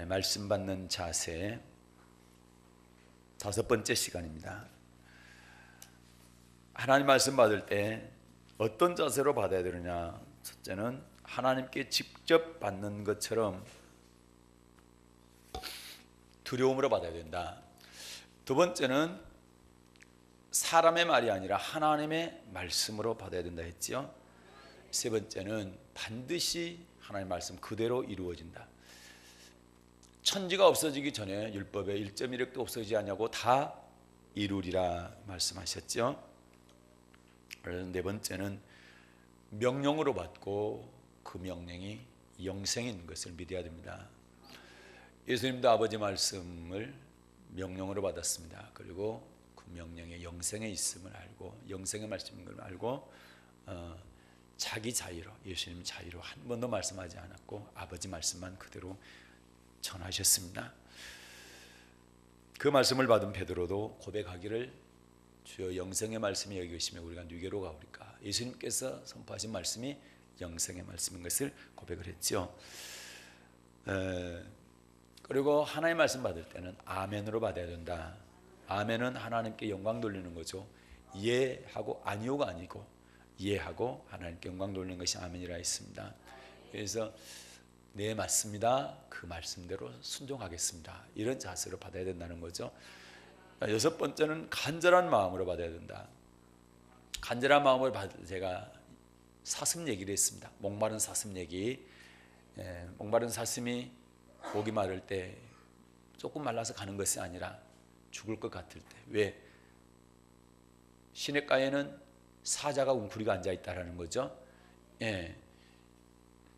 말씀 받는 자세 다섯 번째 시간입니다. 하나님 말씀 받을 때 어떤 자세로 받아야 되느냐? 첫째는 하나님께 직접 받는 것처럼 두려움으로 받아야 된다. 두 번째는 사람의 말이 아니라 하나님의 말씀으로 받아야 된다 했죠. 세 번째는 반드시 하나님의 말씀 그대로 이루어진다. 천지가 없어지기 전에 율법에 1.1획도 없어지지 않냐고 다 이루리라 말씀하셨죠. 그래서 네 번째는 명령으로 받고 그 명령이 영생이 있는 것을 믿어야 됩니다. 예수님도 아버지 말씀을 명령으로 받았습니다. 그리고 그 명령에 영생에 있음을 알고 영생의 말씀인 걸 알고 자기 자유로 예수님 자유로 한 번도 말씀하지 않았고 아버지 말씀만 그대로 전하셨습니다. 그 말씀을 받은 베드로도 고백하기를 주여 영생의 말씀이 여기 계시며 우리가 누게로 가오리까. 예수님께서 선포하신 말씀이 영생의 말씀인 것을 고백을 했죠. 그리고 하나님의 말씀 받을 때는 아멘으로 받아야 된다. 아멘은 하나님께 영광 돌리는 거죠. 예하고 아니오가 아니고 예하고 하나님께 영광 돌리는 것이 아멘이라 했습니다. 그래서 네 맞습니다. 그 말씀대로 순종하겠습니다. 이런 자세로 받아야 된다는 거죠. 여섯 번째는 간절한 마음으로 받아야 된다. 간절한 마음을 받을 제가 사슴 얘기를 했습니다. 목마른 사슴 얘기. 목마른 사슴이 목이 마를 때 조금 말라서 가는 것이 아니라 죽을 것 같을 때. 왜? 시냇가에는 사자가 웅크리고 앉아 있다라는 거죠.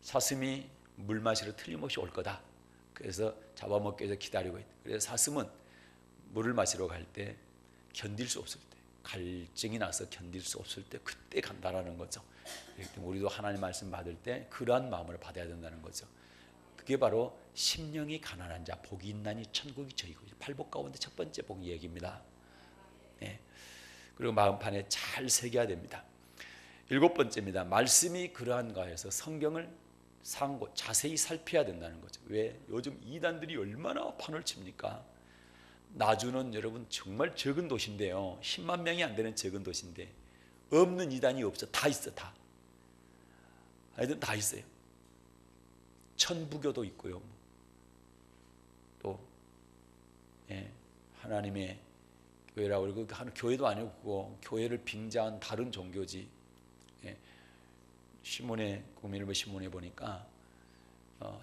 사슴이 물 마시러 틀림없이 올 거다. 그래서 잡아먹기 위해서 기다리고 있다. 그래서 사슴은 물을 마시러 갈 때 견딜 수 없을 때, 갈증이 나서 견딜 수 없을 때 그때 간다라는 거죠. 우리도 하나님 말씀 받을 때 그러한 마음을 받아야 된다는 거죠. 그게 바로 심령이 가난한 자 복이 있나니 천국이 저희고. 팔복 가운데 첫 번째 복 얘기입니다. 그리고 마음판에 잘 새겨야 됩니다. 일곱 번째입니다. 말씀이 그러한가 해서 성경을 상고 자세히 살펴야 된다는 거죠. 왜? 요즘 이단들이 얼마나 판을 칩니까? 나주는 여러분 정말 적은 도시인데요. 10만 명이 안 되는 적은 도시인데 없는 이단이 없어. 다 있어. 다. 하여튼 다 있어요. 천부교도 있고요. 또 하나님의 교회라고 그러고 교회도 아니고 교회를 빙자한 다른 종교지. 신문에 국민일보 신문에 보니까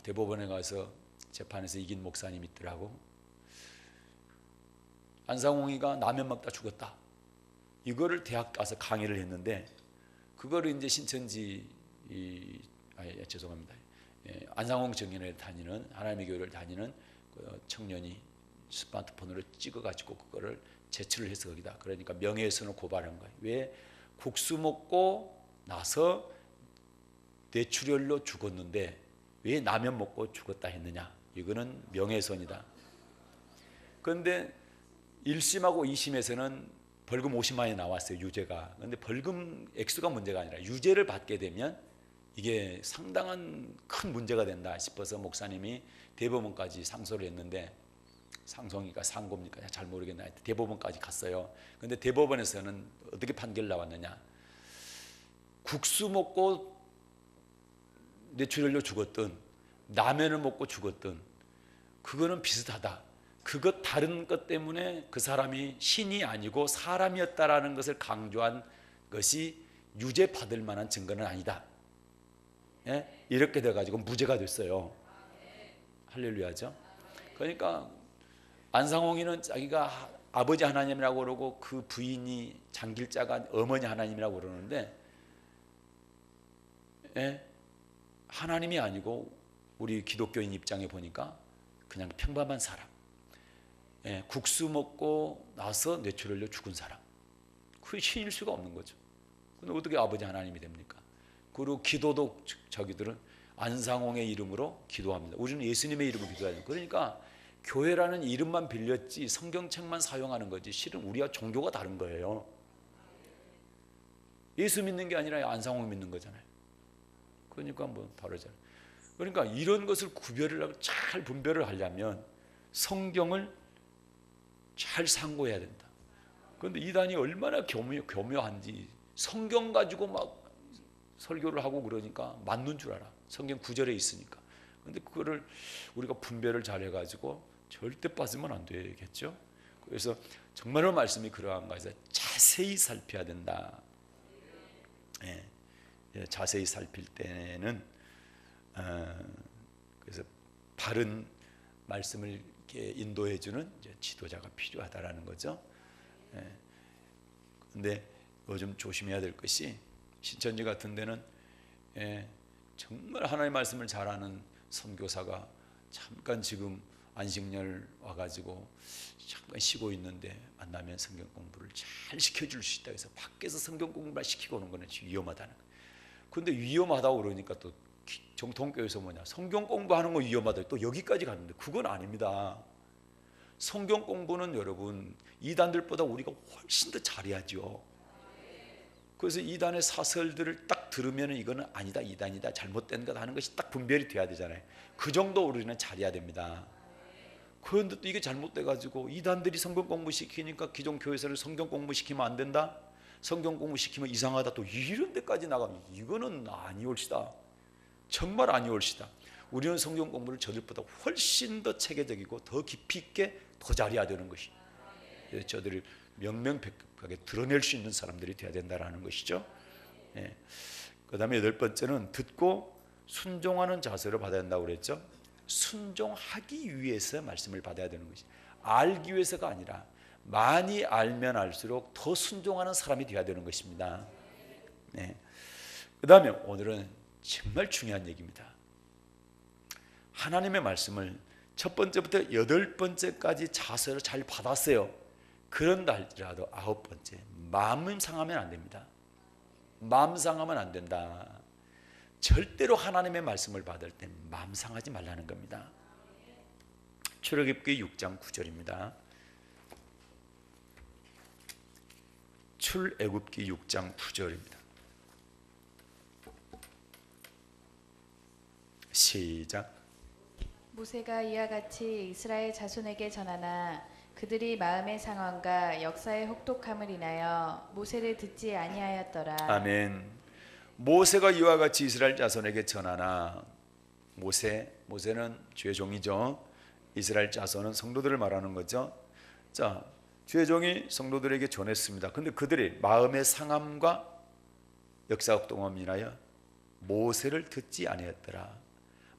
대법원에 가서 재판에서 이긴 목사님이 있더라고. 안상홍이가 라면 먹다 죽었다. 이거를 대학 가서 강의를 했는데 그거를 이제 신천지 죄송합니다. 안상홍 정연회 다니는 하나님의 교회를 다니는 그 청년이 스마트폰으로 찍어가지고 그거를 제출을 해서 거기다. 그러니까 명예훼손을 고발한 거예요. 왜? 국수 먹고 나서 뇌출혈로 죽었는데 왜 라면 먹고 죽었다 했느냐? 이거는 명예훼손이다. 그런데 1심하고 2심에서는 벌금 50만 원이 나왔어요. 유죄가. 그런데 벌금 액수가 문제가 아니라 유죄를 받게 되면 이게 상당한 큰 문제가 된다 싶어서 목사님이 대법원까지 상소를 했는데 상송이니까 상고입니까? 잘 모르겠나. 대법원까지 갔어요. 그런데 대법원에서는 어떻게 판결 나왔느냐? 국수 먹고 뇌출혈로 죽었든 라면을 먹고 죽었든 그거는 비슷하다. 그것 다른 것 때문에 그 사람이 신이 아니고 사람이었다라는 것을 강조한 것이 유죄 받을 만한 증거는 아니다. 이렇게 돼가지고 무죄가 됐어요. 할렐루야죠. 그러니까 안상홍이는 자기가 아버지 하나님이라고 그러고 그 부인이 장길자가 어머니 하나님이라고 그러는데 하나님이 아니고 우리 기독교인 입장에 보니까 그냥 평범한 사람. 국수 먹고 나서 뇌출혈로 죽은 사람. 그게 신일 수가 없는 거죠. 근데 어떻게 아버지 하나님이 됩니까? 그리고 기도도 저기들은 안상홍의 이름으로 기도합니다. 우리는 예수님의 이름으로 기도해야 돼요. 그러니까 교회라는 이름만 빌렸지 성경책만 사용하는 거지 실은 우리와 종교가 다른 거예요. 예수 믿는 게 아니라 안상홍 믿는 거잖아요. 그러니까 뭐 다르잖아요. 그러니까 이런 것을 구별을 하고 잘 분별을 하려면 성경을 잘 상고해야 된다. 그런데 이단이 얼마나 교묘한지 성경 가지고 막 설교를 하고 그러니까 맞는 줄 알아. 성경 구절에 있으니까. 그런데 그거를 우리가 분별을 잘 해가지고 절대 빠지면 안 되겠죠. 그래서 정말로 말씀이 그러한 것에서 자세히 살펴야 된다. 예, 자세히 살필 때는 그래서 바른 말씀을 이렇게 인도해주는 지도자가 필요하다라는 거죠. 그런데 요즘 조심해야 될 것이 신천지 같은 데는 정말 하나님의 말씀을 잘하는 선교사가 잠깐 지금 안식년 와가지고 잠깐 쉬고 있는데 만나면 성경 공부를 잘 시켜줄 수 있다 해서 밖에서 성경 공부를 시키고 오는 거는 위험하다는 거예요. 근데 위험하다고 그러니까 또 정통교회에서 뭐냐, 성경 공부하는 거 위험하다, 또 여기까지 갔는데 그건 아닙니다. 성경 공부는 여러분 이단들보다 우리가 훨씬 더 잘해야죠. 그래서 이단의 사설들을 딱 들으면 이거는 아니다, 이단이다, 잘못된 것 하는 것이 딱 분별이 돼야 되잖아요. 그 정도 우리는 잘해야 됩니다. 그런데 또 이게 잘못돼가지고 이단들이 성경 공부 시키니까 기존 교회에서는 성경 공부 시키면 안 된다, 성경 공부 시키면 이상하다, 또 이런 데까지 나가면 이거는 아니올시다. 정말 아니올시다. 우리는 성경 공부를 저들보다 훨씬 더 체계적이고 더 깊이 있게 더 잘해야 되는 것이, 저들을 명명백백하게 드러낼 수 있는 사람들이 되어야 된다는 것이죠. 그 다음에 8번째는 듣고 순종하는 자세를 받아야 된다고 그랬죠. 순종하기 위해서 말씀을 받아야 되는 것이, 알기 위해서가 아니라 많이 알면 알수록 더 순종하는 사람이 되어야 되는 것입니다. 그 다음에 오늘은 정말 중요한 얘기입니다. 하나님의 말씀을 첫 번째부터 8번째까지 자세로 잘 받았어요. 그런다 할지라도 9번째 마음 상하면 안 됩니다. 마음 상하면 안 된다. 절대로 하나님의 말씀을 받을 때 마음 상하지 말라는 겁니다. 출애굽기 6장 9절입니다. 출애굽기 6장 9절입니다. 시작. 모세가 이와 같이 이스라엘 자손에게 전하나 그들이 마음의 상황과 역사의 혹독함을 인하여 모세를 듣지 아니하였더라. 아멘. 모세가 이와 같이 이스라엘 자손에게 전하나, 모세는 주의 종이죠. 이스라엘 자손은 성도들을 말하는 거죠. 자, 주의 종이 성도들에게 전했습니다. 근데 그들이 마음의 상함과 역사 혹독함을 인하여 모세를 듣지 아니하였더라.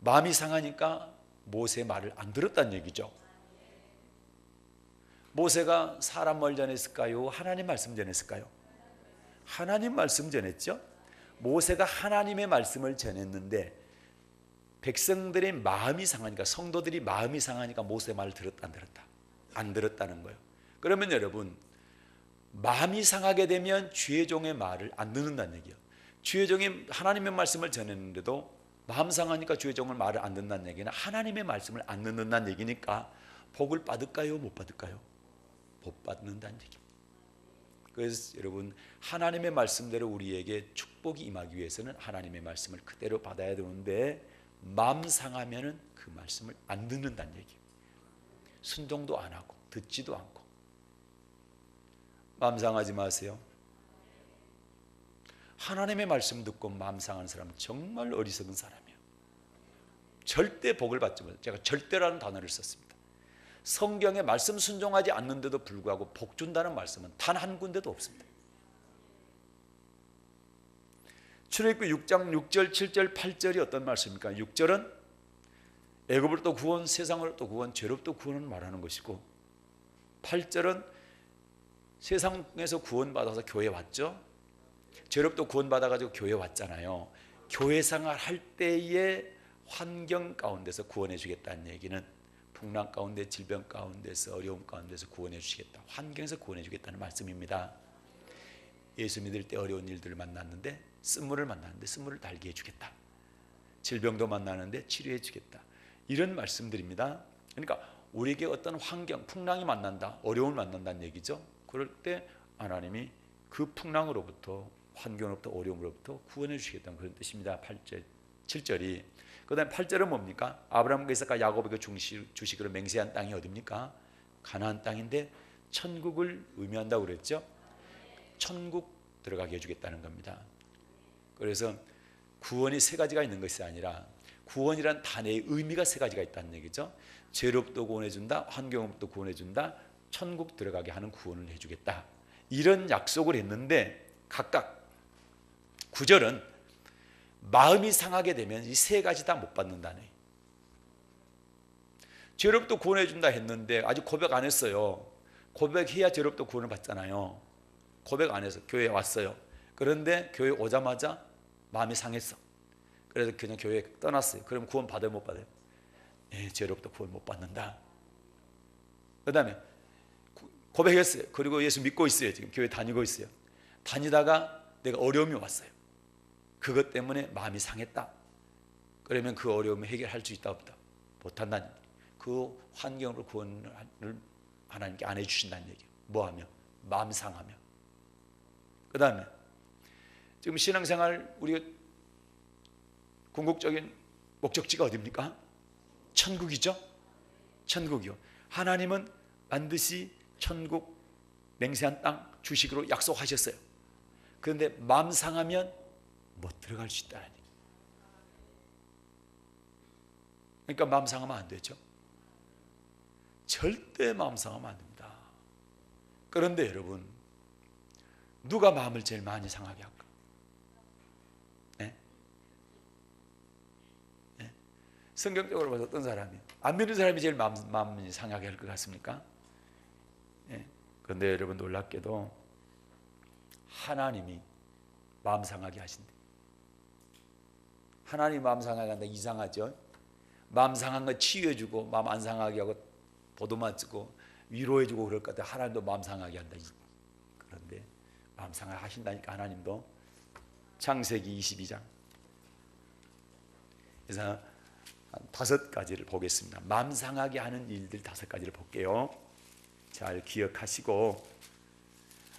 마음이 상하니까 모세의 말을 안 들었다는 얘기죠. 모세가 사람을 전했을까요? 하나님 말씀 전했을까요? 하나님 말씀 전했죠. 모세가 하나님의 말씀을 전했는데 백성들의 마음이 상하니까, 성도들이 마음이 상하니까 모세의 말을 들었다 안 들었다? 안 들었다는 거예요. 그러면 여러분, 마음이 상하게 되면 주의 종의 말을 안 듣는다는 얘기예요. 주의 종이 하나님의 말씀을 전했는데도 마음 상하니까 주의 종의 말을 안 듣는다는 얘기는 하나님의 말씀을 안 듣는다는 얘기니까 복을 받을까요? 못 받을까요? 못 받는다는 얘기입니다. 그래서 여러분, 하나님의 말씀대로 우리에게 축복이 임하기 위해서는 하나님의 말씀을 그대로 받아야 되는데 마음 상하면은 그 말씀을 안 듣는다는 얘기예요. 순종도 안 하고 듣지도 않고. 마음 상하지 마세요. 하나님의 말씀 듣고 마음 상한 사람은 정말 어리석은 사람이에요. 절대 복을 받지 못해요. 제가 절대라는 단어를 썼습니다. 성경에 말씀 순종하지 않는데도 불구하고 복 준다는 말씀은 단 한 군데도 없습니다. 출애굽기 6장 6절 7절 8절이 어떤 말씀입니까? 6절은 애굽으로부터 구원, 세상으로부터 구원, 죄로부터 구원을 말하는 것이고, 8절은 세상에서 구원받아서 교회 왔죠. 죄로부터 구원받아가지고 교회 왔잖아요. 교회 생활할 때의 환경 가운데서 구원해 주겠다는 얘기는 풍랑 가운데, 질병 가운데서, 어려움 가운데서 구원해 주시겠다, 환경에서 구원해 주겠다는 말씀입니다. 예수 믿을 때 어려운 일들을 만났는데, 쓴물을 만났는데 쓴물을 달게 해주겠다, 질병도 만나는데 치료해 주겠다, 이런 말씀들입니다. 그러니까 우리에게 어떤 환경, 풍랑이 만난다, 어려움을 만난다는 얘기죠. 그럴 때 하나님이 그 풍랑으로부터, 환경으로부터, 어려움으로부터 구원해 주시겠다는 그런 뜻입니다. 8절, 7절이. 그 다음에 8절은 뭡니까? 아브라함과 이삭과 야곱에게 주시기로 맹세한 땅이 어디입니까? 가나안 땅인데 천국을 의미한다고 그랬죠. 천국 들어가게 해주겠다는 겁니다. 그래서 구원이 세 가지가 있는 것이 아니라 구원이란 단어의 의미가 세 가지가 있다는 얘기죠. 죄로부터 구원해준다, 환경으로부터 구원해준다, 천국 들어가게 하는 구원을 해주겠다, 이런 약속을 했는데 각각 9절은 마음이 상하게 되면 이 세 가지 다 못 받는다네. 죄로부터 구원해준다 했는데 아직 고백 안 했어요. 고백해야 죄로부터 구원을 받잖아요. 고백 안 해서 교회에 왔어요. 그런데 교회 오자마자 마음이 상했어. 그래서 그냥 교회 떠났어요. 그럼 구원 받아요, 못 받아요? 예, 죄로부터 구원 못 받는다. 그 다음에 고백했어요. 그리고 예수 믿고 있어요. 지금 교회 다니고 있어요. 다니다가 내가 어려움이 왔어요. 그것 때문에 마음이 상했다. 그러면 그 어려움을 해결할 수 있다 없다? 못한다는 얘기예요. 그 환경으로 구원을 하나님께 안 해주신다는 얘기예요. 뭐하며? 마음 상하며. 그 다음에 지금 신앙생활 우리가 궁극적인 목적지가 어디입니까? 천국이죠. 천국이요. 하나님은 반드시 천국 맹세한 땅 주시기로 약속하셨어요. 그런데 마음 상하면 못 들어갈 수 있다는 얘기예요. 그러니까 마음 상하면 안 되죠. 절대 마음 상하면 안 됩니다. 그런데 여러분, 누가 마음을 제일 많이 상하게 할까? 네? 네? 성경적으로 봐서 어떤 사람이, 안 믿는 사람이 제일 마음이 상하게 할 것 같습니까? 네? 그런데 여러분, 놀랍게도 하나님이 마음 상하게 하신대. 하나님이 마음 상하게 한다. 이상하죠? 마음 상한 거 치유해주고 마음 안 상하게 하고 보도만 쓰고 위로해주고 그럴 것 같아요. 하나님도 마음 상하게 한다. 그런데 마음 상하게 하신다니까. 하나님도. 창세기 22장. 그래서 한 5가지를 보겠습니다. 마음 상하게 하는 일들 5가지를 볼게요. 잘 기억하시고,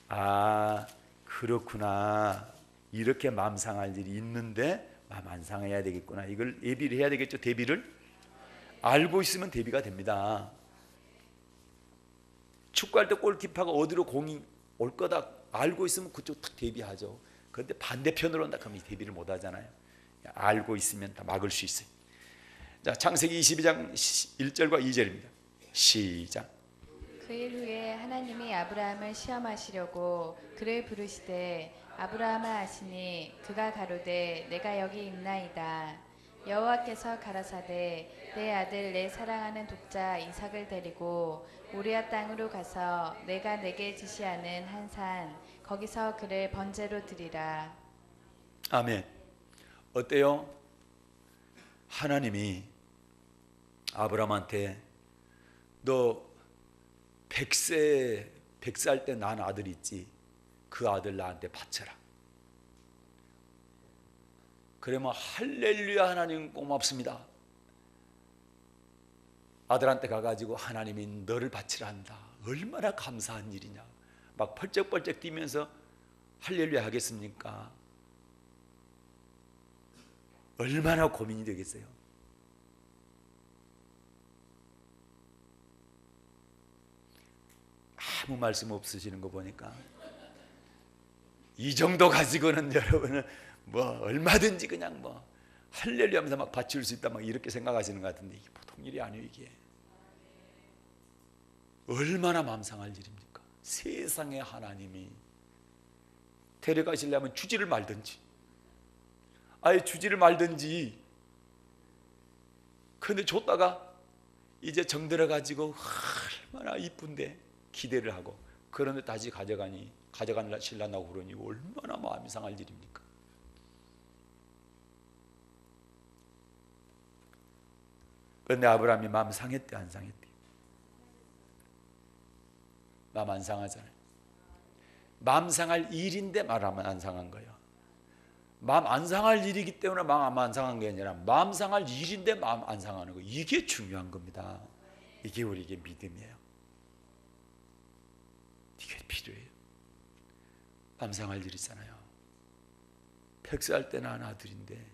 아 그렇구나, 이렇게 마음 상할 일이 있는데 마음 안 상해야 되겠구나, 이걸 예비를 해야 되겠죠. 대비를 알고 있으면 대비가 됩니다. 축구할 때 골키퍼가 어디로 공이 올 거다 알고 있으면 그쪽 딱 대비하죠. 그런데 반대편으로 온다 그러면 대비를 못 하잖아요. 알고 있으면 다 막을 수 있어요. 자, 창세기 22장 1절과 2절입니다. 시작. 그 일 후에 하나님이 아브라함을 시험하시려고 그를 부르시되 아브라함아 하시니 그가 가로되 내가 여기 있나이다. 여호와께서 가라사대 내 아들 내 사랑하는 독자 이삭을 데리고 모리아 땅으로 가서 내가 내게 지시하는 한 산 거기서 그를 번제로 드리라. 아멘. 어때요? 하나님이 아브라함한테 너 100살 때 난 아들 있지, 그 아들 나한테 바쳐라. 그러면 할렐루야, 하나님 고맙습니다. 아들한테 가가지고 하나님이 너를 바치라 한다. 얼마나 감사한 일이냐. 막 펄쩍펄쩍 뛰면서 할렐루야 하겠습니까? 얼마나 고민이 되겠어요. 아무 말씀 없으시는 거 보니까 이 정도 가지고는 여러분은 뭐 얼마든지 그냥 뭐 할렐루야 하면서 막 바칠 수 있다 막 이렇게 생각하시는 것 같은데 이게 보통 일이 아니에요. 이게 얼마나 마음 상할 일입니까? 세상에 하나님이 데려가시려면 주지를 말든지 아예 주지를 말든지, 그런데 줬다가 이제 정들어가지고 얼마나 이쁜데 기대를 하고, 그런데 다시 가져가는 신랑하고 그러니 얼마나 마음이 상할 일입니까? 그런데 아브라함이 마음 상했대, 안 상했대? 마음 안 상하잖아요. 마음 상할 일인데 마음 안 상한 거예요. 마음 안 상할 일이기 때문에 마음 안 상한 게 아니라 마음 상할 일인데 마음 안 상하는 거, 이게 중요한 겁니다. 이게 우리에게 믿음이에요. 이게 필요해요. 마음 상할 일 있잖아요. 100살 때 난 아들인데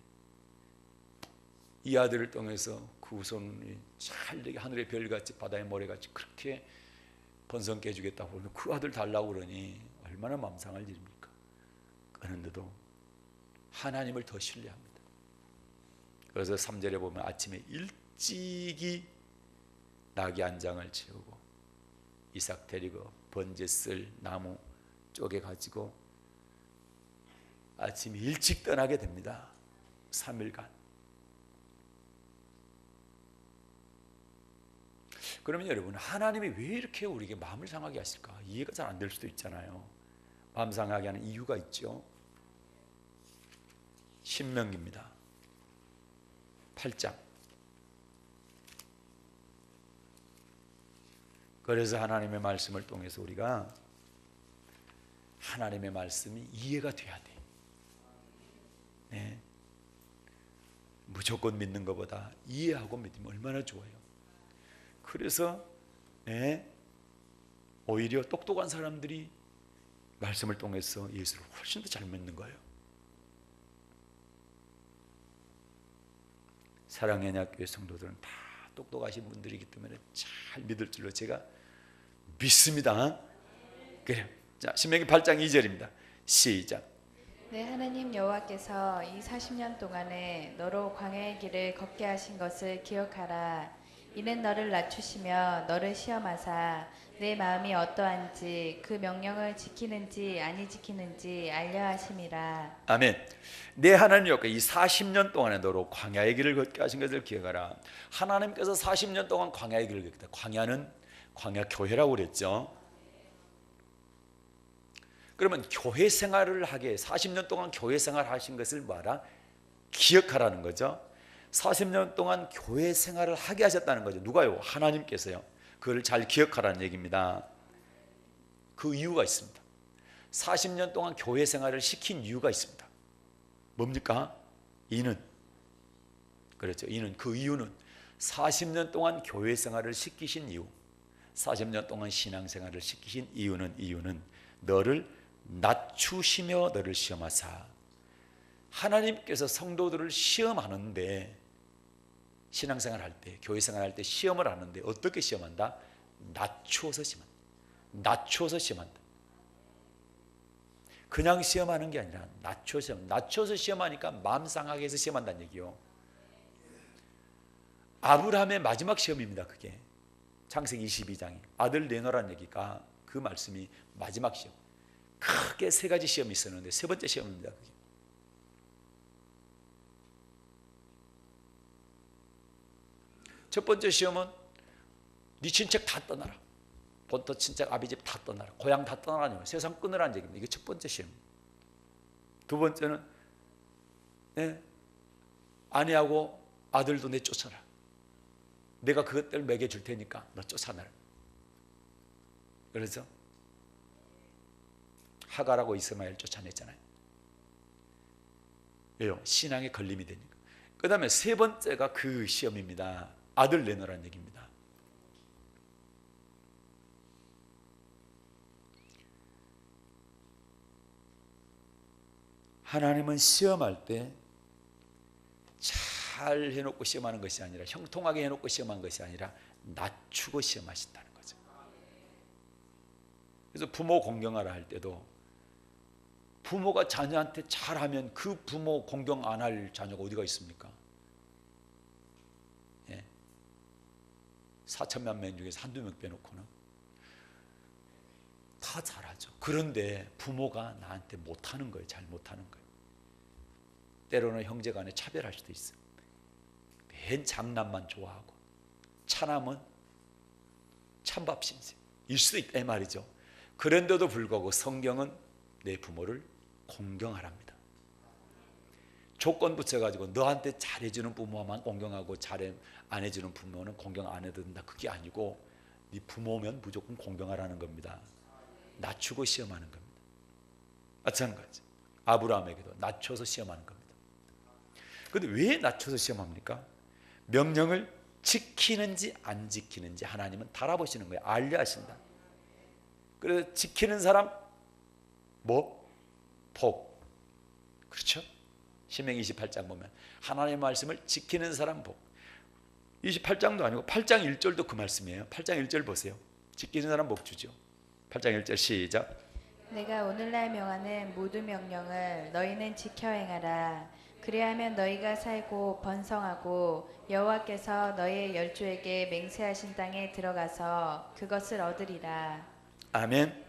이 아들을 통해서 그 후손이 잘되게 하늘의 별같이 바다의 모래같이 그렇게 번성케 해주겠다고 그러면 그 아들 달라고 그러니 얼마나 마음 상할 일입니까? 그런데도 하나님을 더 신뢰합니다. 그래서 3절에 보면 아침에 일찍이 나귀 한 장을 채우고 이삭 데리고 번제 쓸 나무 쪼개 가지고 아침 일찍 떠나게 됩니다. 3일간. 그러면 여러분, 하나님이 왜 이렇게 우리에게 마음을 상하게 하실까? 이해가 잘 안 될 수도 있잖아요. 마음 상하게 하는 이유가 있죠. 신명기입니다. 8장. 그래서 하나님의 말씀을 통해서 우리가 하나님의 말씀이 이해가 돼야 돼. 네. 무조건 믿는 것보다 이해하고 믿으면 얼마나 좋아요. 그래서 오히려 똑똑한 사람들이 말씀을 통해서 예수를 훨씬 더 잘 믿는 거예요. 사랑의 언약교회 성도들은 다 똑똑하신 분들이기 때문에 잘 믿을 줄로 제가 믿습니다. 그래요. 자, 신명기 8장 2절입니다. 시작. 내 하나님 여호와께서 이 40년 동안에 너로 광야의 길을 걷게 하신 것을 기억하라. 이는 너를 낮추시며 너를 시험하사 내 마음이 어떠한지 그 명령을 지키는지 아니 지키는지 알려 하심이라. 아멘. 내 하나님 여호와께서 이 40년 동안에 너로 광야의 길을 걷게 하신 것을 기억하라. 하나님께서 40년 동안 광야의 길을 걷게. 광야는 광야 교회라고 그랬죠. 그러면 교회 생활을 하게 40년 동안 교회 생활 하신 것을 뭐하라? 기억하라는 거죠. 40년 동안 교회 생활을 하게 하셨다는 거죠. 누가요? 하나님께서요. 그걸 잘 기억하라는 얘기입니다. 그 이유가 있습니다. 40년 동안 교회 생활을 시킨 이유가 있습니다. 뭡니까? 이는 그렇죠. 이는 그 이유는 40년 동안 교회 생활을 시키신 이유, 40년 동안 신앙생활을 시키신 이유는 너를 낮추시며 너를 시험하사. 하나님께서 성도들을 시험하는데, 신앙생활 할 때, 교회생활 할 때 시험을 하는데 어떻게 시험한다? 낮추어서 시험한다. 낮추어서 시험한다. 그냥 시험하는 게 아니라 낮춰서 시험하니까 마음 상하게 해서 시험한다는 얘기요. 아브라함의 마지막 시험입니다. 그게 창세기 22장이 아들 내놓으라는 얘기가, 그 말씀이 마지막 시험. 크게 세 가지 시험이 있었는데 세 번째 시험입니다. 그게. 첫 번째 시험은 네 친척 다 떠나라. 본토 친척 아비집 다 떠나라. 고향 다 떠나라는 세상 끊으라는 얘기입니다. 이게 첫 번째 시험. 두 번째는 아내하고 아들도 내쫓아라. 내가 그것들 먹여줄 테니까 너 쫓아내라. 그래서 하갈하고 이스마엘 쫓아냈잖아요. 왜요? 신앙에 걸림이 되니까. 그 다음에 세 번째가 그 시험입니다. 아들 내놓으라는 얘기입니다. 하나님은 시험할 때 잘 해놓고 시험하는 것이 아니라, 형통하게 해놓고 시험하는 것이 아니라 낮추고 시험하신다는 거죠. 그래서 부모 공경하라 할 때도 부모가 자녀한테 잘하면 그 부모 공경 안 할 자녀가 어디가 있습니까? 4천만 명 중에서 한두 명 빼놓고는 다 잘하죠. 그런데 부모가 나한테 못하는 거예요. 잘 못하는 거예요. 때로는 형제간에 차별할 수도 있어요. 맨 장남만 좋아하고 차남은 찬밥신세 일 수도 있다 이 말이죠. 그런데도 불구하고 성경은 내 부모를 공경하랍니다. 조건 붙여가지고 너한테 잘해주는 부모만 공경하고 잘 안 해주는 부모는 공경 안 해도 된다. 그게 아니고 네 부모면 무조건 공경하라는 겁니다. 낮추고 시험하는 겁니다. 마찬가지 아브라함에게도 낮춰서 시험하는 겁니다. 그런데 왜 낮춰서 시험합니까? 명령을 지키는지 안 지키는지 하나님은 달아보시는 거예요. 알려 하신다. 그래서 지키는 사람 복. 그렇죠? 신명기 28장 보면 하나님의 말씀을 지키는 사람 복. 28장도 아니고 8장 1절도 그 말씀이에요. 8장 1절 보세요. 지키는 사람 복 주죠. 8장 1절 시작. 내가 오늘날 명하는 모든 명령을 너희는 지켜 행하라. 그리하면 너희가 살고 번성하고 여호와께서 너희의 열조에게 맹세하신 땅에 들어가서 그것을 얻으리라. 아멘.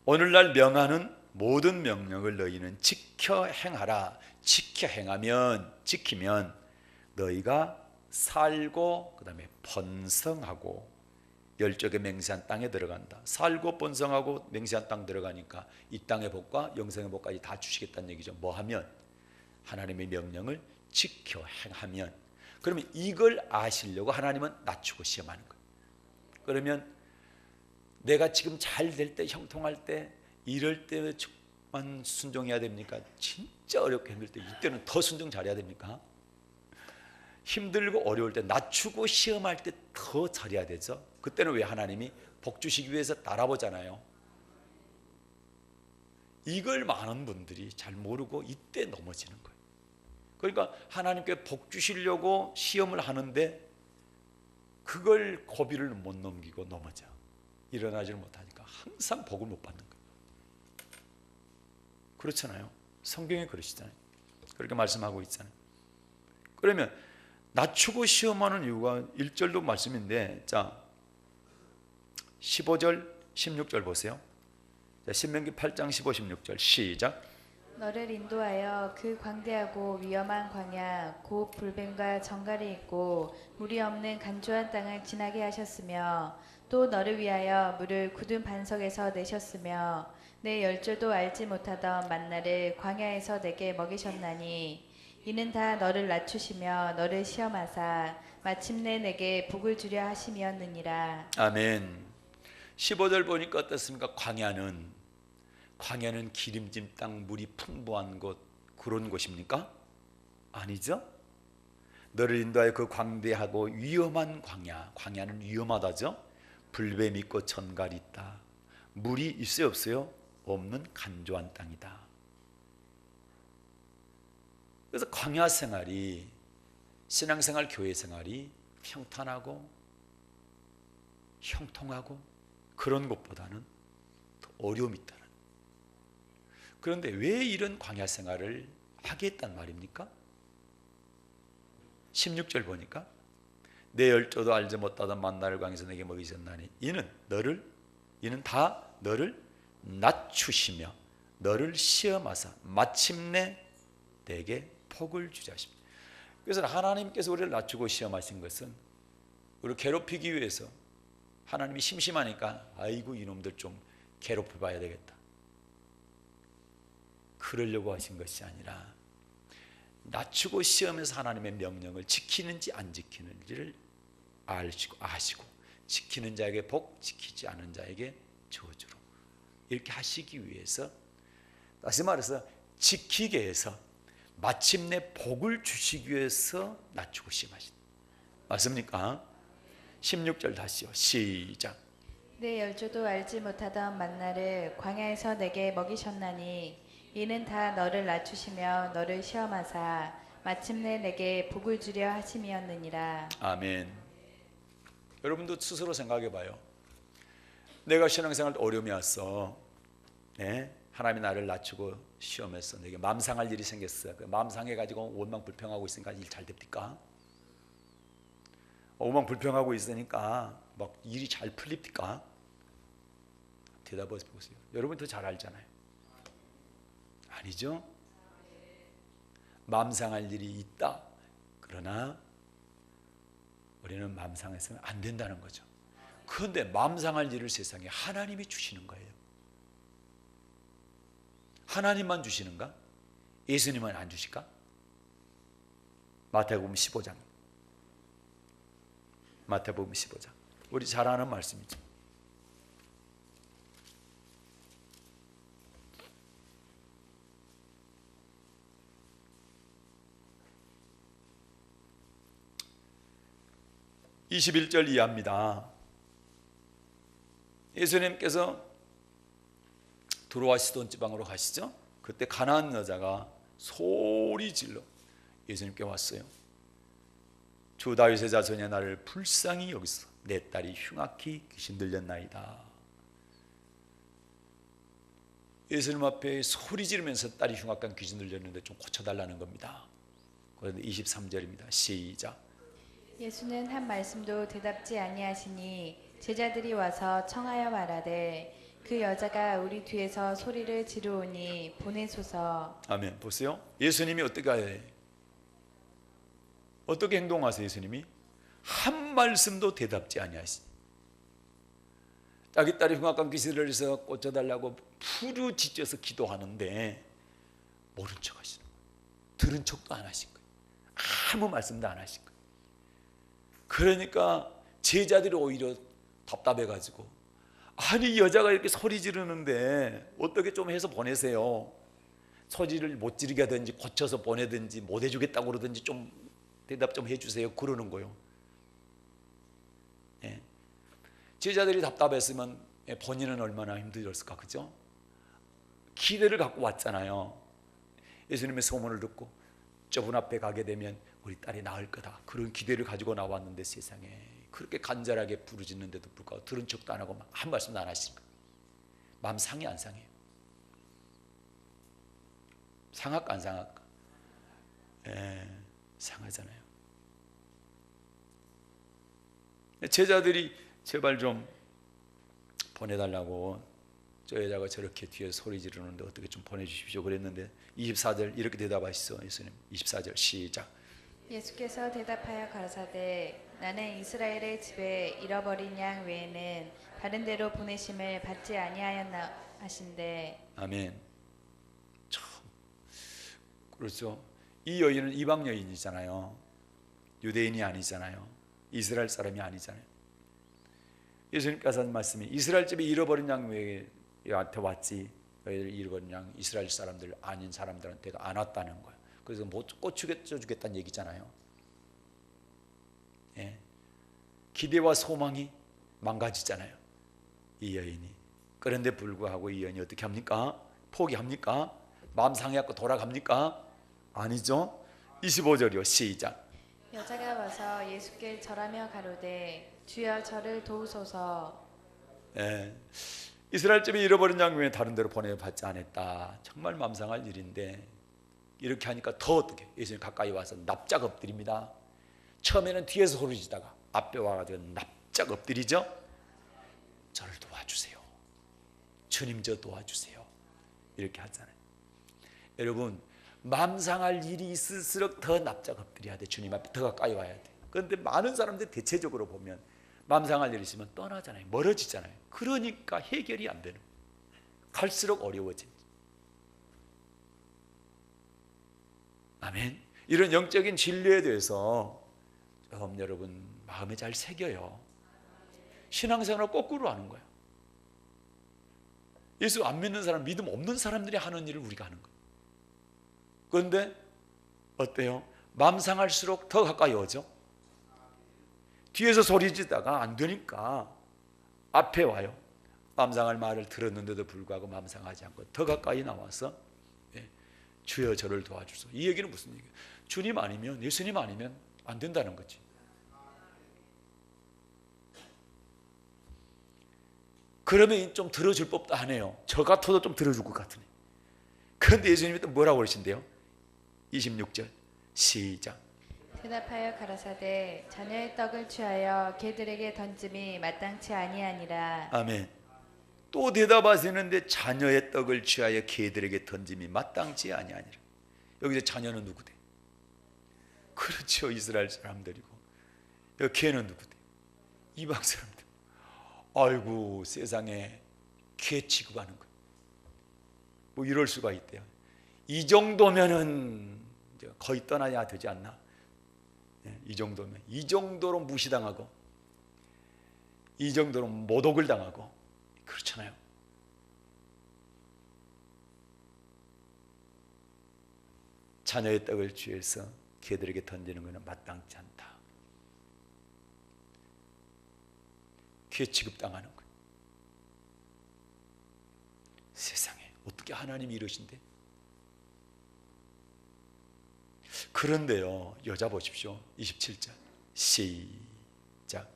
오늘날 명하는 모든 명령을 너희는 지켜 행하라. 지켜 행하면, 지키면 너희가 살고 그 다음에 번성하고 열조에게 맹세한 땅에 들어간다. 살고 번성하고 맹세한 땅 들어가니까 이 땅의 복과 영생의 복까지 다 주시겠다는 얘기죠. 뭐 하면? 하나님의 명령을 지켜 행하면. 그러면 이걸 아시려고 하나님은 낮추고 시험하는 거예요. 그러면 내가 지금 잘 될 때, 형통할 때, 이럴 때만 순종해야 됩니까? 진짜 어렵게 힘들 때 이때는 더 순종 잘해야 됩니까? 힘들고 어려울 때, 낮추고 시험할 때 더 잘해야 되죠. 그때는 왜 하나님이 복 주시기 위해서 따라보잖아요. 이걸 많은 분들이 잘 모르고 이때 넘어지는 거예요. 그러니까 하나님께 복 주시려고 시험을 하는데 그걸 고비를 못 넘기고 넘어져. 일어나지를 못하니까 항상 복을 못 받는 거예요. 그렇잖아요. 성경에 그러시잖아요. 그렇게 말씀하고 있잖아요. 그러면 낮추고 시험하는 이유가 1절도 말씀인데, 자 15절 16절 보세요. 자, 신명기 8장 15, 16절 시작. 너를 인도하여 그 광대하고 위험한 광야 곧 불뱀과 정갈이 있고 물이 없는 간조한 땅을 지나게 하셨으며 또 너를 위하여 물을 굳은 반석에서 내셨으며 내 열조도 알지 못하던 만나를 광야에서 내게 먹이셨나니 이는 다 너를 낮추시며 너를 시험하사 마침내 내게 복을 주려 하심이었느니라. 아멘. 15절 보니까 어떻습니까? 광야는 기름진 땅, 물이 풍부한 곳, 그런 곳입니까? 아니죠. 너를 인도하여 그 광대하고 위험한 광야는 위험하다죠. 불뱀 있고 전갈이 있다. 물이 있어요 없어요? 없는 간조한 땅이다. 그래서 광야 생활이, 신앙생활, 교회 생활이 평탄하고 형통하고 그런 것보다는 더 어려움이 있다는. 그런데 왜 이런 광야 생활을 하게 했단 말입니까? 16절 보니까 내 열조도 알지 못하던 만나를 광야에서 내게 먹이셨나니 이는 다 너를 낮추시며 너를 시험하사 마침내 내게 복을 주자 하십니다. 그래서 하나님께서 우리를 낮추고 시험하신 것은 우리를 괴롭히기 위해서, 하나님이 심심하니까 아이고 이놈들 좀 괴롭혀 봐야 되겠다, 그러려고 하신 것이 아니라 낮추고 시험해서 하나님의 명령을 지키는지 안 지키는지를 아시고 지키는 자에게 복, 지키지 않은 자에게 저주로, 이렇게 하시기 위해서, 다시 말해서 지키게 해서 마침내 복을 주시기 위해서 낮추고 시험하신다. 맞습니까? 16절 다시요. 시작. 내 열조도 알지 못하던 만나를 광야에서 내게 먹이셨나니 이는 다 너를 낮추시며 너를 시험하사 마침내 내게 복을 주려 하심이었느니라. 아멘. 여러분도 스스로 생각해 봐요. 내가 신앙생활 어려움이 왔어. 네? 하나님이 나를 낮추고 시험해서 내게 마음 상할 일이 생겼어. 그 마음 상해가지고 원망 불평하고 있으니까 일 잘 됩니까? 원망 불평하고 있으니까 막 일이 잘 풀립니까? 대답해 보세요. 여러분 더 잘 알잖아요. 아니죠? 마음 상할 일이 있다. 그러나 우리는 마음 상해서는 안 된다는 거죠. 그런데 마음 상할 일을 세상에 하나님이 주시는 거예요. 하나님만 주시는가? 예수님은 안 주실까? 마태복음 15장. 마태복음 15장. 우리 잘 아는 말씀이죠. (21절) 이하입니다. 예수님께서 두로와 시돈 지방으로 가시죠. 그때 가나안 여자가 소리 질러 예수님께 왔어요. 주 다윗의 자손이 나를 불쌍히 여기소. 내 딸이 흉악히 귀신 들렸나이다. 예수님 앞에 소리 지르면서 딸이 흉악한 귀신 들렸는데 좀 고쳐달라는 겁니다. 그런데 23절입니다. 시작. 예수는 한 말씀도 대답지 아니하시니 제자들이 와서 청하여 말하되 그 여자가 우리 뒤에서 소리를 지르오니 보내소서. 아멘. 보세요. 예수님이 어떻게 해요? 어떻게 행동하세요? 예수님이 한 말씀도 대답지 아니하시니 자기 딸이 흉악한 귀신을 해서 꽂혀달라고 부르짖어서 기도하는데 모른 척 하시는 거예요. 들은 척도 안 하신 거예요. 아무 말씀도 안 하신 거예요. 그러니까 제자들이 오히려 답답해가지고 아니 여자가 이렇게 소리 지르는데 어떻게 좀 해서 보내세요. 소리를 못 지르게 하든지 고쳐서 보내든지 못 해주겠다고 그러든지 좀 대답 좀 해주세요. 그러는 거예요. 예. 제자들이 답답했으면 본인은 얼마나 힘들었을까, 그죠? 기대를 갖고 왔잖아요. 예수님의 소문을 듣고 저분 앞에 가게 되면 우리 딸이 나을 거다. 그런 기대를 가지고 나왔는데 세상에 그렇게 간절하게 부르짖는데도 불구하고 들은 척도 안 하고 한 말씀도 안 하시는 거예요. 마음 상해 안 상해요? 상할까 안 상할까? 예, 상하잖아요. 제자들이 제발 좀 보내달라고 저 여자가 저렇게 뒤에 소리 지르는데 어떻게 좀 보내주십시오 그랬는데 24절 이렇게 대답하시죠. 예수님 24절 시작. 예수께서 대답하여 가라사대 나는 이스라엘의 집에 잃어버린 양 외에는 다른 데로 보내심을 받지 아니하였나 하신대. 아멘. 참 그렇죠. 이 여인은 이방 여인이잖아요. 유대인이 아니잖아요. 이스라엘 사람이 아니잖아요. 예수님께서 하신 말씀이 이스라엘 집에 잃어버린 양 외에한테 왔지 너희들 잃어버린 양 이스라엘 사람들 아닌 사람들한테가 안 왔다는 거예요. 그래서 못 고쳐주겠다는 얘기잖아요. 예. 기대와 소망이 망가지잖아요. 이 여인이. 그런데 불구하고 이 여인이 어떻게 합니까? 포기합니까? 마음 상해갖고 돌아갑니까? 아니죠. 25절이요. 시작. 여자가 와서 예수께 절하며 가로되 주여 저를 도우소서. 예. 이스라엘 집에 잃어버린 양 외에 다른 데로 보내받지 않았다. 정말 마음 상할 일인데 이렇게 하니까 더 어떻게 예수님 가까이 와서 납작 엎드립니다. 처음에는 뒤에서 소리지다가 앞에 와가지고 납작 엎드리죠. 저를 도와주세요. 주님 저 도와주세요. 이렇게 하잖아요. 여러분 마음 상할 일이 있을수록 더 납작 엎드려야 돼. 주님 앞에 더 가까이 와야 돼. 그런데 많은 사람들 대체적으로 보면 마음 상할 일이 있으면 떠나잖아요. 멀어지잖아요. 그러니까 해결이 안 되는 거예요. 갈수록 어려워진. 아멘. 이런 영적인 진리에 대해서 좀 여러분 마음에 잘 새겨요. 신앙생활을 거꾸로 하는 거예요. 예수 안 믿는 사람, 믿음 없는 사람들이 하는 일을 우리가 하는 거예요. 그런데 어때요? 마음 상할수록 더 가까이 오죠. 뒤에서 소리지다가 안 되니까 앞에 와요. 마음 상할 말을 들었는데도 불구하고 마음 상하지 않고 더 가까이 나와서 주여 저를 도와주소. 이 얘기는 무슨 얘기예요? 주님 아니면 예수님 아니면 안 된다는 거지. 그러면 좀 들어줄 법도 하네요. 저 같아도 좀 들어줄 것 같으네. 그런데 예수님이 또 뭐라고 그러신대요? 26절 시작. 대답하여 가라사대 자녀의 떡을 취하여 개들에게 던짐이 마땅치 아니하니라. 아멘. 또 대답하시는데 자녀의 떡을 취하여 개들에게 던짐이 마땅치 아니하니라. 여기서 자녀는 누구대? 그렇죠. 이스라엘 사람들이고. 여기 개는 누구대? 이방 사람들. 아이고 세상에 개 취급하는 거예요. 뭐 이럴 수가 있대요. 이 정도면은 이제 거의 떠나야 되지 않나? 이 정도면 이 정도로 무시당하고 이 정도로 모독을 당하고 그렇잖아요. 자녀의 떡을 취해서 개들에게 던지는 것은 마땅치 않다. 개 취급당하는 거예요. 세상에 어떻게 하나님이 이러신데? 그런데요, 여자 보십시오. 27절 시작.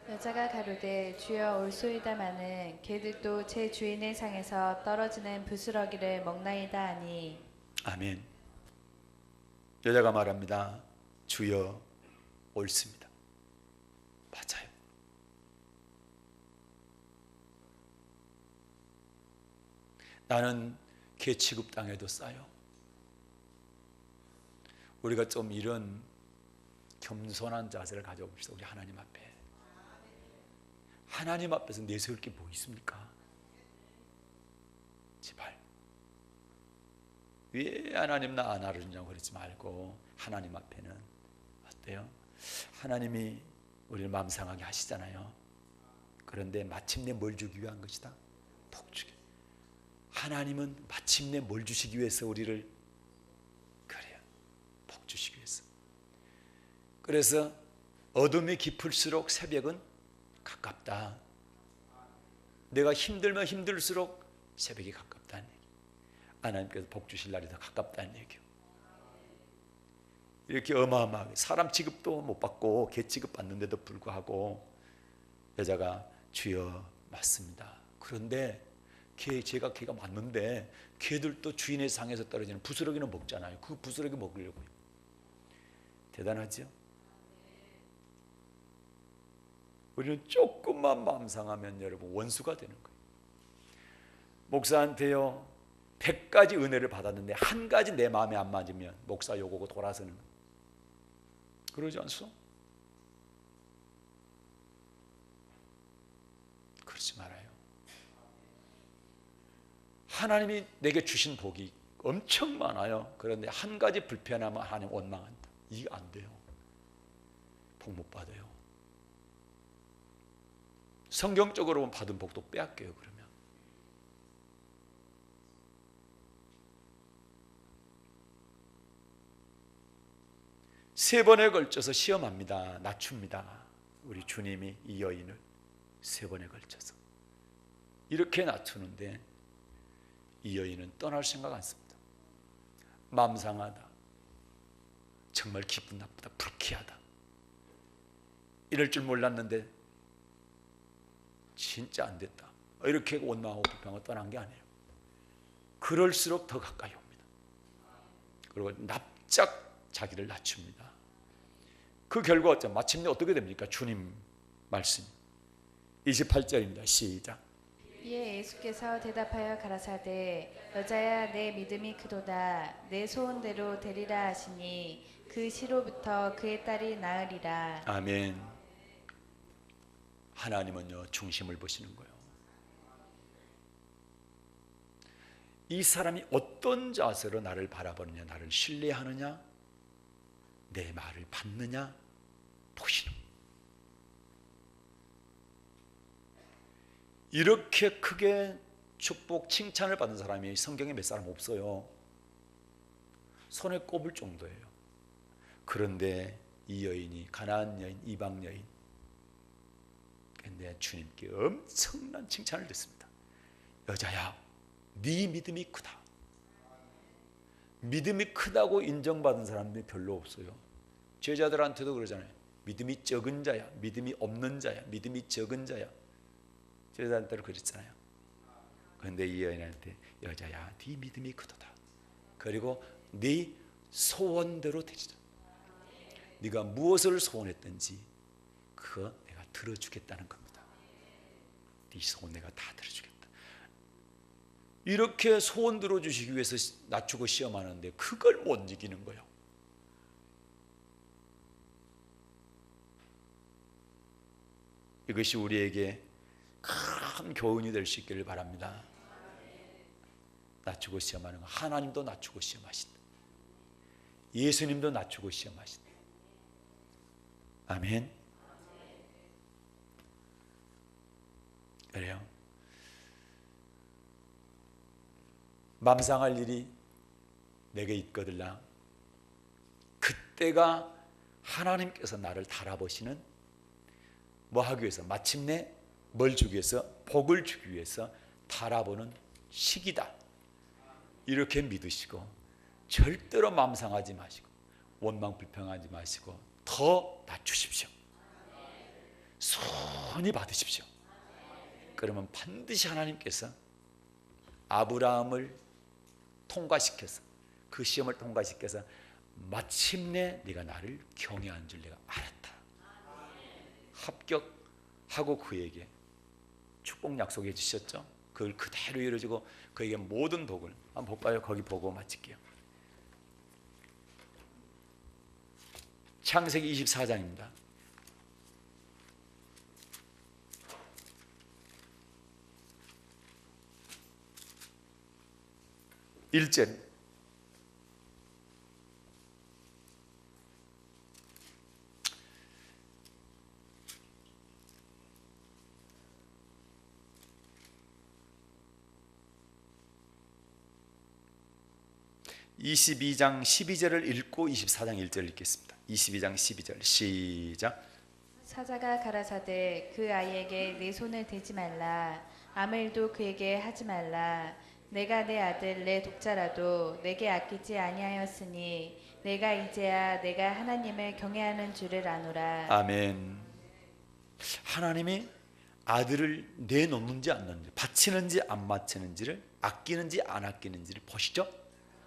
여자가 가로되 주여 올소이다마는 개들도 제 주인의 상에서 떨어지는 부스러기를 먹나이다 하니. 아멘. 여자가 말합니다. 주여 옳습니다. 맞아요. 나는 개 취급당해도 싸요. 우리가 좀 이런 겸손한 자세를 가져봅시다. 우리 하나님 앞에. 하나님 앞에서 내세울 게 뭐 있습니까? 제발. 왜 하나님 나 안 알아주냐고 그러지 말고 하나님 앞에는 어때요? 하나님이 우리를 마음 상하게 하시잖아요. 그런데 마침내 뭘 주기 위한 것이다? 복 주기. 하나님은 마침내 뭘 주시기 위해서 우리를 그래요. 복 주시기 위해서. 그래서 어둠이 깊을수록 새벽은 가깝다. 내가 힘들면 힘들수록 새벽이 가깝다는 얘기. 하나님께서 복 주실 날이 더 가깝다는 얘기요. 이렇게 어마어마하게 사람 취급도 못 받고 개 취급 받는데도 불구하고 여자가 주여 맞습니다. 그런데 제가 개가 맞는데 개들도 주인의 상에서 떨어지는 부스러기는 먹잖아요. 그 부스러기 먹으려고요. 대단하죠? 우리는 조금만 마음 상하면 여러분 원수가 되는 거예요. 목사한테요 100가지 은혜를 받았는데 한 가지 내 마음에 안 맞으면 목사 욕하고 돌아서는 거예요. 그러지 않소? 그러지 말아요. 하나님이 내게 주신 복이 엄청 많아요. 그런데 한 가지 불편하면 하나님 원망한다. 이게 안 돼요. 복 못 받아요. 성경적으로 받은 복도 빼앗겨요. 그러면 세 번에 걸쳐서 시험합니다. 낮춥니다. 우리 주님이 이 여인을 세 번에 걸쳐서 이렇게 낮추는데 이 여인은 떠날 생각 않습니다. 마음 상하다. 정말 기분 나쁘다. 불쾌하다. 이럴 줄 몰랐는데 진짜 안 됐다. 이렇게 원망하고 불평하고 떠난 게 아니에요. 그럴수록 더 가까이 옵니다. 그리고 납작 자기를 낮춥니다. 그 결과 마침내 어떻게 됩니까? 주님 말씀 28절입니다. 시작. 이에 예수께서 대답하여 가라사대 여자야 내 믿음이 크도다 내 소원대로 되리라 하시니 그 시로부터 그의 딸이 나으리라. 아멘. 하나님은요 중심을 보시는 거예요. 이 사람이 어떤 자세로 나를 바라보느냐, 나를 신뢰하느냐, 내 말을 받느냐 보시는 거예요. 이렇게 크게 축복, 칭찬을 받은 사람이 성경에 몇 사람 없어요. 손에 꼽을 정도예요. 그런데 이 여인이 가나안 여인, 이방 여인, 근데 주님께 엄청난 칭찬을 듣습니다. 여자야, 네 믿음이 크다. 믿음이 크다고 인정받은 사람들이 별로 없어요. 제자들한테도 그러잖아요. 믿음이 적은 자야, 믿음이 없는 자야, 믿음이 적은 자야. 제자들한테도 그랬잖아요. 그런데 이 여인한테 여자야, 네 믿음이 크도다. 그리고 네 소원대로 되리라. 네가 무엇을 소원했든지 그거 내가 들어주겠다는 겁니다. 네 소원 내가 다 들어주겠다. 이렇게 소원 들어주시기 위해서 낮추고 시험하는데 그걸 못 이기는 거예요. 이것이 우리에게 큰 교훈이 될 수 있기를 바랍니다. 낮추고 시험하는 거. 하나님도 낮추고 시험하신다. 예수님도 낮추고 시험하신다. 아멘. 그래요. 맘상할 일이 내게 있거들라. 그때가 하나님께서 나를 달아보시는 뭐 하기 위해서, 마침내 뭘 주기 위해서, 복을 주기 위해서 달아보는 시기다. 이렇게 믿으시고 절대로 맘상하지 마시고 원망 불평하지 마시고 더 낮추십시오. 손이 받으십시오. 그러면 반드시 하나님께서 아브라함을 통과시켜서 그 시험을 통과시켜서 마침내 네가 나를 경외한 줄 내가 알았다. 합격하고 그에게 축복 약속해 주셨죠. 그걸 그대로 이루어지고 그에게 모든 복을 한번 볼까요? 거기 보고 마칠게요. 창세기 24장입니다. 1절 (22장 12절을) 읽고 24장 1절 읽겠습니다. 22장 12절 시작. 사자가 가라사대 그 아이에게 내 손을 대지 말라. 아무 일도 그에게 하지 말라. 내가 내 아들 내 독자라도 내게 아끼지 아니하였으니 내가 이제야 내가 하나님을 경외하는 줄을 아노라. 아멘. 하나님이 아들을 내놓는지 안 놓는지, 바치는지 안 바치는지를, 아끼는지 안 아끼는지를 보시죠.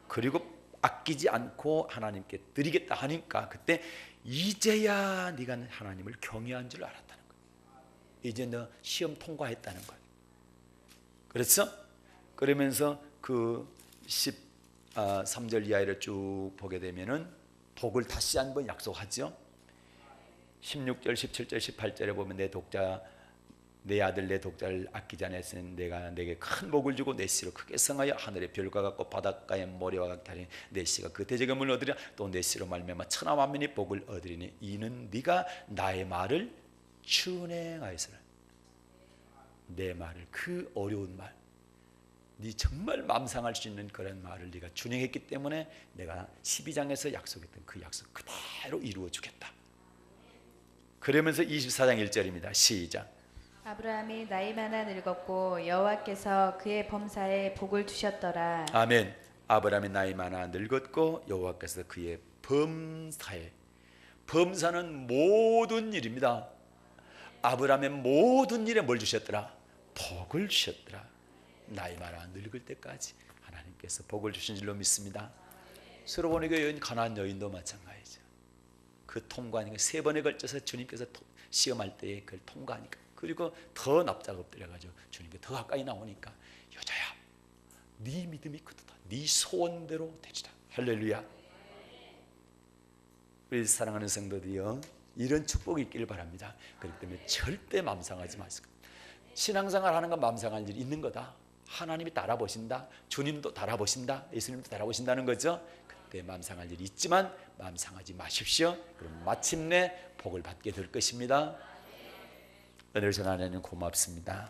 그리고 아끼지 않고 하나님께 드리겠다 하니까 그때 이제야 네가 하나님을 경외한 줄 알았다는 거예요. 이제 너 시험 통과했다는 거예요. 그렇죠? 그러면서 그 13절 이하를 쭉 보게 되면은 복을 다시 한번 약속하죠. 16절, 17절, 18절에 보면 내 독자, 내 아들 내 독자를 아끼지 않았으니 내가 내게 큰 복을 주고 내 씨로 크게 성하여 하늘의 별과 같고 바닷가의 모래와 같으니 내 씨가 그 대적임을 얻으리라. 또 내 씨로 말미암아 천하 만민이 복을 얻으리니 이는 네가 나의 말을 준행하였으나. 내 말을, 그 어려운 말, 네 정말 맘상할 수 있는 그런 말을 네가 준행했기 때문에 내가 12장에서 약속했던 그 약속 그대로 이루어 주겠다. 그러면서 24장 1절입니다. 시작. 아브라함이 나이 많아 늙었고 여호와께서 그의 범사에 복을 주셨더라. 아멘. 아브라함이 나이 많아 늙었고 여호와께서 그의 범사에, 범사는 모든 일입니다. 아브라함의 모든 일에 뭘 주셨더라? 복을 주셨더라. 나이 많아 늙을 때까지 하나님께서 복을 주신 줄로 믿습니다. 스로보니가 여인, 가나안 여인도 마찬가지죠. 그 통과하니까 3번에 걸쳐서 주님께서 시험할 때에 그걸 통과하니까, 그리고 더 납작 엎드려가지고 주님께 더 가까이 나오니까 여자야 네 믿음이 크도다. 네 소원대로 되지다. 할렐루야. 우리 사랑하는 성도들이요, 이런 축복이 있기를 바랍니다. 그렇기 때문에 절대 맘상하지 마시고, 신앙생활 하는 건 맘상할 일이 있는 거다. 하나님이 따라보신다. 주님도 따라보신다. 예수님도 따라보신다는 거죠. 그때 맘상할 일이 있지만 맘상하지 마십시오. 그럼 마침내 복을 받게 될 것입니다. 오늘 전하는 고맙습니다.